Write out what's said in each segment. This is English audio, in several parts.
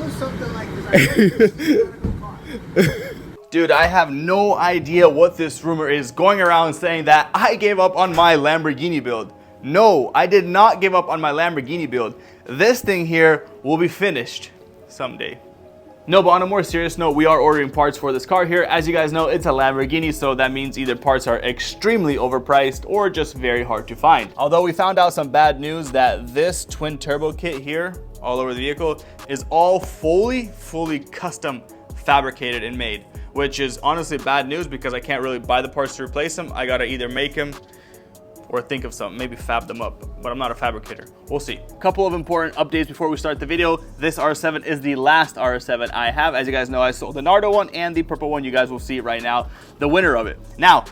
do something like this, Dude, I have no idea what this rumor is going around saying that I gave up on my Lamborghini build. No, I did not give up on my Lamborghini build. This thing here will be finished someday. No, but on a more serious note, we are ordering parts for this car here. As you guys know, it's a Lamborghini, so that means either parts are extremely overpriced or just very hard to find. Although we found out some bad news that this twin turbo kit here, all over the vehicle, is all fully custom fabricated and made, which is honestly bad news because I can't really buy the parts to replace them. I gotta either make them or think of something, maybe fab them up, but I'm not a fabricator. We'll see. A couple of important updates before we start the video. This RS7 is the last RS7 I have. As you guys know, I sold the Nardo one and the purple one. You guys will see it right now, the winner of it. Now,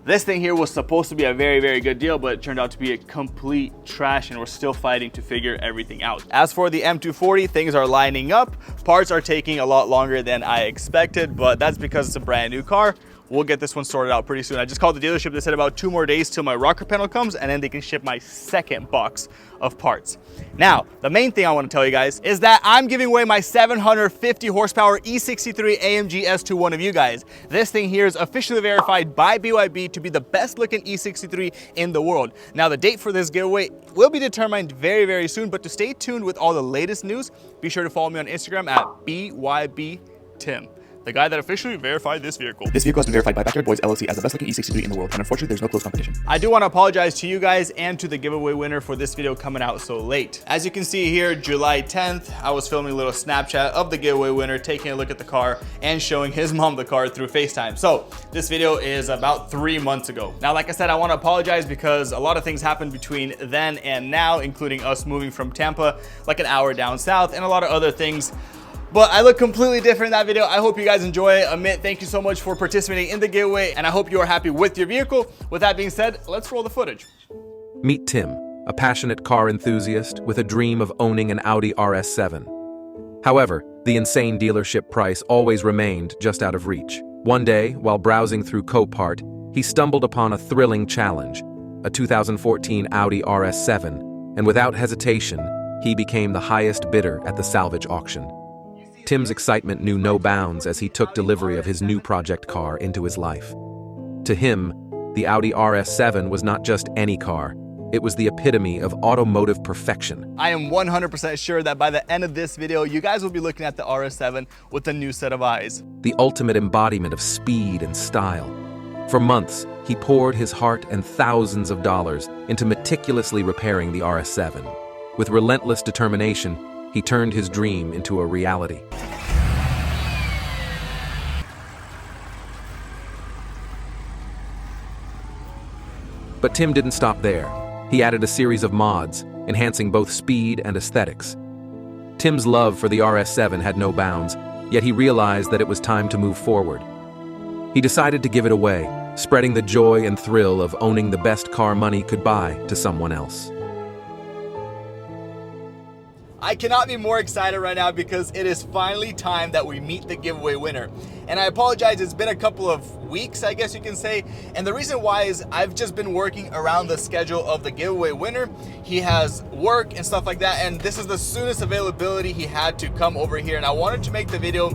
this thing here was supposed to be a very good deal, but it turned out to be a complete trash, and we're still fighting to figure everything out. As for the M240, things are lining up. Parts are taking a lot longer than I expected, but that's because it's a brand new car. We'll get this one sorted out pretty soon. I just called the dealership. They said about 2 more days till my rocker panel comes, and then they can ship my second box of parts. Now, the main thing I want to tell you guys is that I'm giving away my 750 horsepower E63 AMG S to one of you guys. This thing here is officially verified by BYB to be the best looking E63 in the world. Now, the date for this giveaway will be determined very soon, but to stay tuned with all the latest news, be sure to follow me on Instagram at BYBTim. The guy that officially verified this vehicle. This vehicle has been verified by BackYardBoyz LLC as the best looking E63 in the world, and unfortunately there's no close competition. I do want to apologize to you guys and to the giveaway winner for this video coming out so late. As you can see here, July 10th, I was filming a little Snapchat of the giveaway winner, taking a look at the car and showing his mom the car through FaceTime. So this video is about 3 months ago. Now, like I said, I want to apologize because a lot of things happened between then and now, including us moving from Tampa like an hour down south and a lot of other things. But I look completely different in that video. I hope you guys enjoy it. Amit, thank you so much for participating in the giveaway, and I hope you are happy with your vehicle. With that being said, let's roll the footage. Meet Tim, a passionate car enthusiast with a dream of owning an Audi RS7. However, the insane dealership price always remained just out of reach. One day, while browsing through Copart, he stumbled upon a thrilling challenge, a 2014 Audi RS7, and without hesitation, he became the highest bidder at the salvage auction. Tim's excitement knew no bounds as he took delivery of his new project car into his life. To him, the Audi RS7 was not just any car, it was the epitome of automotive perfection. I am 100% sure that by the end of this video, you guys will be looking at the RS7 with a new set of eyes. The ultimate embodiment of speed and style. For months, he poured his heart and thousands of dollars into meticulously repairing the RS7. With relentless determination, he turned his dream into a reality. But Tim didn't stop there. He added a series of mods, enhancing both speed and aesthetics. Tim's love for the RS7 had no bounds, yet he realized that it was time to move forward. He decided to give it away, spreading the joy and thrill of owning the best car money could buy to someone else. I cannot be more excited right now because it is finally time that we meet the giveaway winner. And I apologize, it's been a couple of weeks, I guess you can say. And the reason why is I've just been working around the schedule of the giveaway winner. He has work and stuff like that, and this is the soonest availability he had to come over here. And I wanted to make the video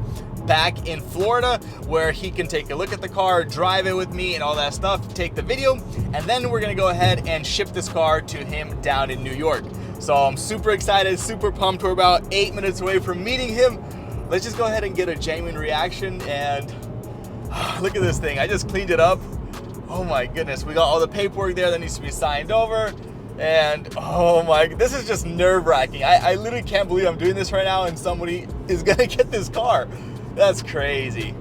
back in Florida where he can take a look at the car, drive it with me and all that stuff, take the video, and then we're gonna go ahead and ship this car to him down in New York. So I'm super excited, super pumped. We're about 8 minutes away from meeting him. Let's just go ahead and get a genuine reaction. And look at this thing, I just cleaned it up. Oh my goodness, we got all the paperwork there that needs to be signed over. And oh my, this is just nerve-wracking. I literally can't believe I'm doing this right now and somebody is gonna get this car. That's crazy.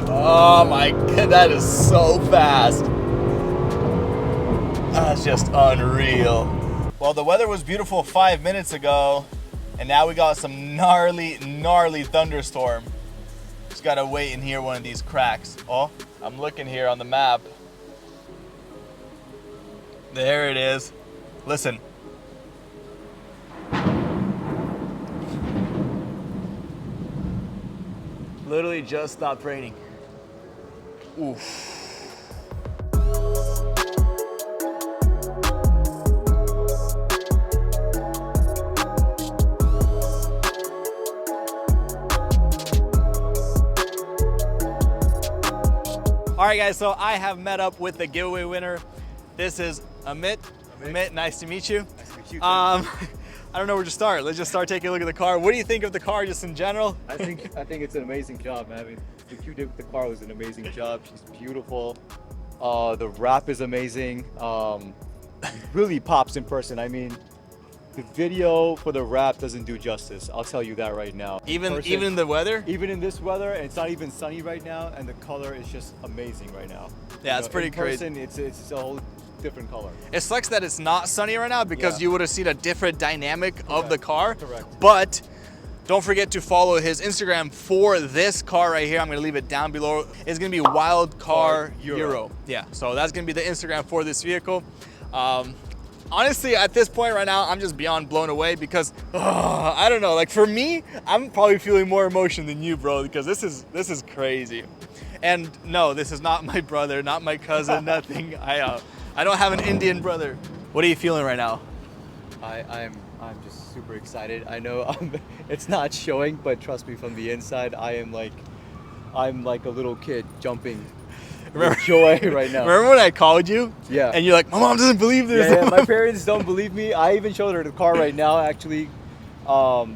Oh my god, that is so fast. That's just unreal. Well, the weather was beautiful 5 minutes ago, and now we got some gnarly thunderstorm. Just gotta wait and hear one of these cracks. Oh, I'm looking here on the map. There it is. Listen. Literally just stopped raining. Oof. right, guys, so I have met up with the giveaway winner. This is Amit. Amit, nice to meet you. Nice to meet you too. I don't know where to start. Let's just start taking a look at the car. What do you think of the car just in general? I think it's an amazing job, man. I mean, what you did with the car was an amazing job. She's beautiful. The wrap is amazing. Really pops in person. I mean, the video for the wrap doesn't do justice. I'll tell you that right now. Even in the weather? Even in this weather, and it's not even sunny right now, and the color is just amazing right now. Yeah, it's pretty crazy. In person, it's a whole different color. It sucks that it's not sunny right now because you would have seen a different dynamic of the car. Correct. But don't forget to follow his Instagram for this car right here. I'm gonna leave it down below. It's gonna be Wild Car Euro. Yeah, so that's gonna be the Instagram for this vehicle. Honestly, at this point right now, I'm just beyond blown away because I don't know. Like for me, I'm probably feeling more emotion than you, bro, because this is crazy. And no, this is not my brother, not my cousin, nothing. I don't have an Indian brother. What are you feeling right now? I'm just super excited. I know it's not showing, but trust me, from the inside, I'm like a little kid jumping. With joy right now. Remember when I called you? Yeah. And you're like, my mom doesn't believe this. Yeah, my parents don't believe me. I even showed her the car right now, actually,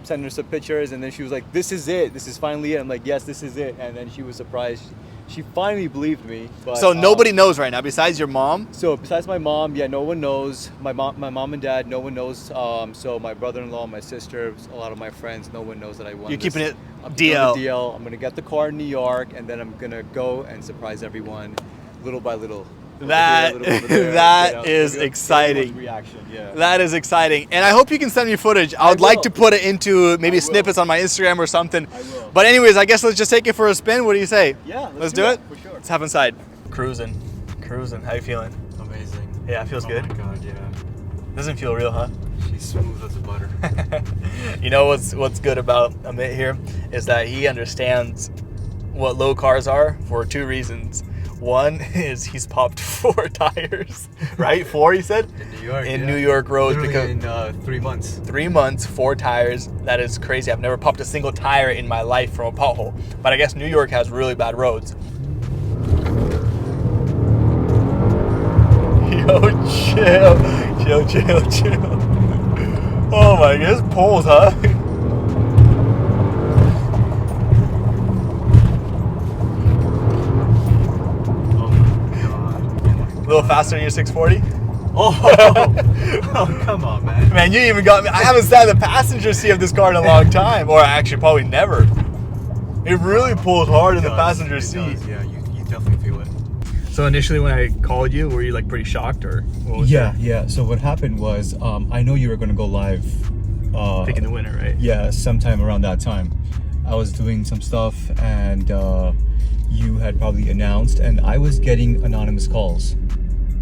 sent her some pictures, and then she was like, this is it. This is finally it. I'm like, yes, this is it. And then she was surprised. She finally believed me. But, so nobody knows right now besides your mom? So besides my mom, yeah, no one knows. My mom and dad, no one knows. So my brother-in-law, my sister, a lot of my friends, no one knows that I won. You're keeping it I'm DL. keeping it DL. I'm gonna get the car in New York, and then I'm gonna go and surprise everyone, little by little. That is exciting. Reaction, yeah. That is exciting, and I hope you can send me footage. I would like to put it into maybe snippets on my Instagram or something. I will. But anyways, I guess let's just take it for a spin. What do you say? Yeah, let's do it. for sure. Let's hop inside. Cruising. How you feeling? Amazing. Yeah, it feels good. Oh my god, yeah. Doesn't feel real, huh? She's smooth as butter. You know what's good about Amit here is that he understands what low cars are for two reasons. One is he's popped 4 tires, right? 4, he said? In New York. In New York roads. Literally because in 3 months. 3 months, 4 tires. That is crazy. I've never popped a single tire in my life from a pothole. But I guess New York has really bad roads. Yo, chill. Oh my goodness, poles, huh? A little faster than your 640? Oh, come on, man. Man, you even got me. I haven't sat in the passenger seat of this car in a long time. Or actually, probably never. It really pulls hard in the passenger seat. Yeah, you definitely feel it. So initially when I called you, were you like pretty shocked or what was Yeah. So what happened was, I know you were going to go live. Picking the winner, right? Yeah, sometime around that time. I was doing some stuff, and you had probably announced, and I was getting anonymous calls.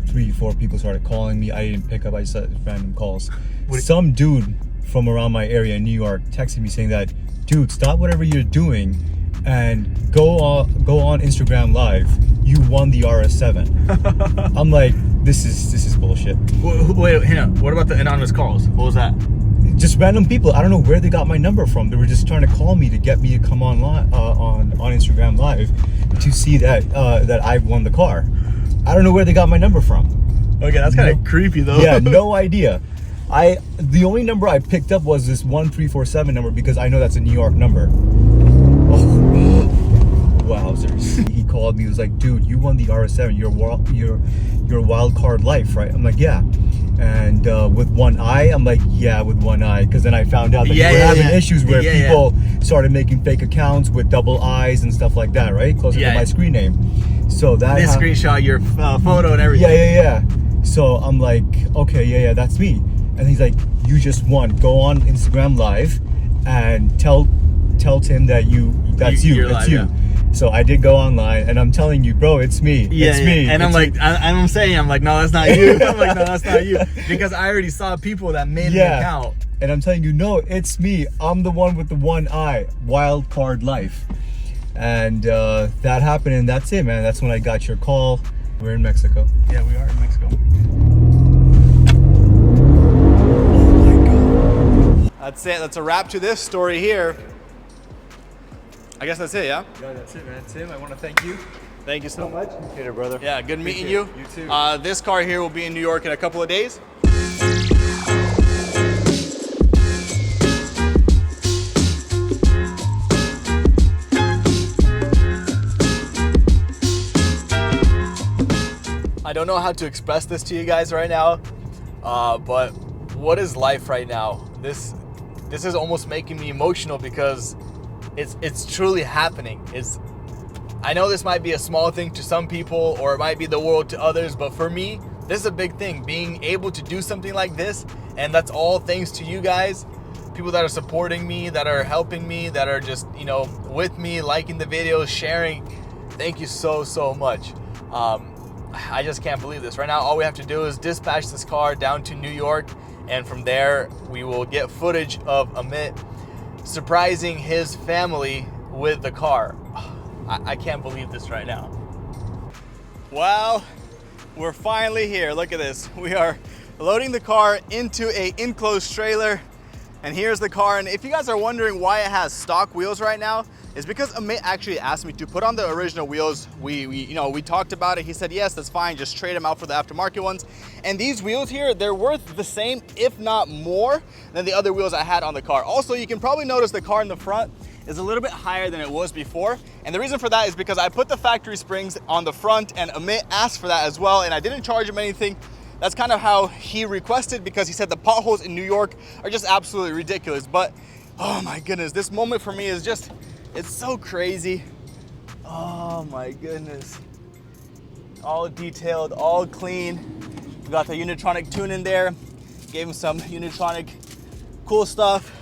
3-4 people started calling me. I didn't pick up. I just had random calls. Some dude from around my area in New York texted me saying that, dude, stop whatever you're doing and go on Instagram Live. You won the RS7. I'm like, this is bullshit. Wait, hang on. What about the anonymous calls? What was that? Just random people. I don't know where they got my number from. They were just trying to call me to get me to come on Instagram Live to see that I won the car. I don't know where they got my number from. Okay, that's kind of creepy though. Yeah, no idea. The only number I picked up was this 1347 number because I know that's a New York number. Oh, wowzers. He called me. He was like, dude, you won the RS7. You're wild card life, right? I'm like, yeah. And with one eye, I'm like, yeah, with one eye. Because then I found out that you were having issues where people started making fake accounts with double eyes and stuff like that, right? Closer to my screen name. So that this screenshot your photo and everything. Yeah. So I'm like, okay, yeah, that's me. And he's like, you just won. Go on Instagram Live and tell Tim that it's you. Yeah. So I did go online, and I'm telling you, bro, it's me. It's me. And I'm like, I'm like, no, that's not you. I'm like, no, that's not you. Because I already saw people that made an account. And I'm telling you, no, it's me. I'm the one with the one eye. Wild card life. And that happened, and that's it, man. That's when I got your call. We're in Mexico. Yeah, we are in Mexico. Oh my God. That's it. That's a wrap to this story here. I guess that's it, yeah? Yeah, that's it, man. Tim, I want to thank you Thank you so much. Later, brother. Yeah, good meeting you. You too. This car here will be in New York in a couple of days. I don't know how to express this to you guys right now, but what is life right now? This is almost making me emotional because it's truly happening. I know this might be a small thing to some people, or it might be the world to others, but for me, this is a big thing. Being able to do something like this, and that's all thanks to you guys, people that are supporting me, that are helping me, that are just, you know, with me, liking the videos, sharing. Thank you so much. I just can't believe this. Right now, all we have to do is dispatch this car down to New York, and from there, we will get footage of Amit surprising his family with the car. I can't believe this right now. Well, we're finally here. Look at this. We are loading the car into an enclosed trailer, and here's the car. And if you guys are wondering why it has stock wheels right now, it's because Amit actually asked me to put on the original wheels. We talked about it. He said, yes, that's fine. Just trade them out for the aftermarket ones. And these wheels here, they're worth the same, if not more, than the other wheels I had on the car. Also, you can probably notice the car in the front is a little bit higher than it was before. And the reason for that is because I put the factory springs on the front, and Amit asked for that as well, and I didn't charge him anything. That's kind of how he requested, because he said the potholes in New York are just absolutely ridiculous. But oh my goodness, this moment for me is just, it's so crazy. Oh my goodness. All detailed, all clean. We got the Unitronic tune in there. Gave him some Unitronic cool stuff.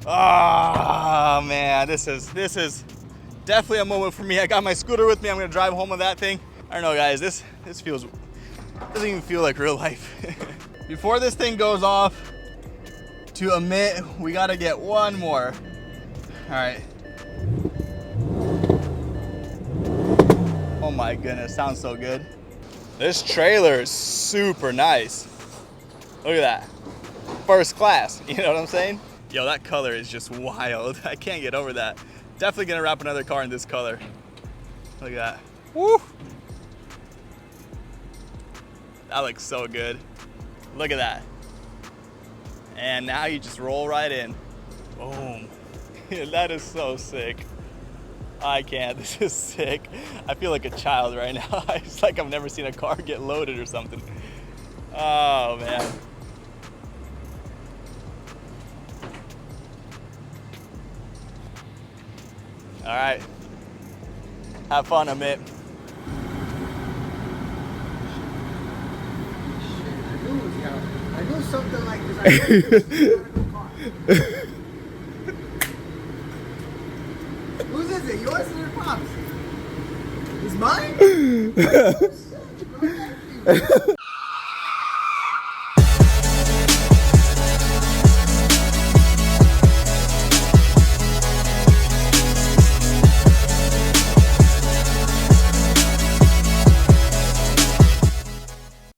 Oh man, this is definitely a moment for me. I got my scooter with me. I'm gonna drive home on that thing. I don't know, guys, this doesn't even feel like real life. Before this thing goes off to Amit, we gotta get one more. All right. Oh my goodness, sounds so good. This trailer is super nice. Look at that. First class, you know what I'm saying? Yo, that color is just wild. I can't get over that. Definitely gonna wrap another car in this color. Look at that. Woo! That looks so good. Look at that. And now you just roll right in. Boom. That is so sick. I can't, this is sick. I feel like a child right now. It's like I've never seen a car get loaded or something. Oh man. All right. Have fun, Amit. I knew something like this. I knew this was a car. Whose is it? Yours or your pop's? It's mine?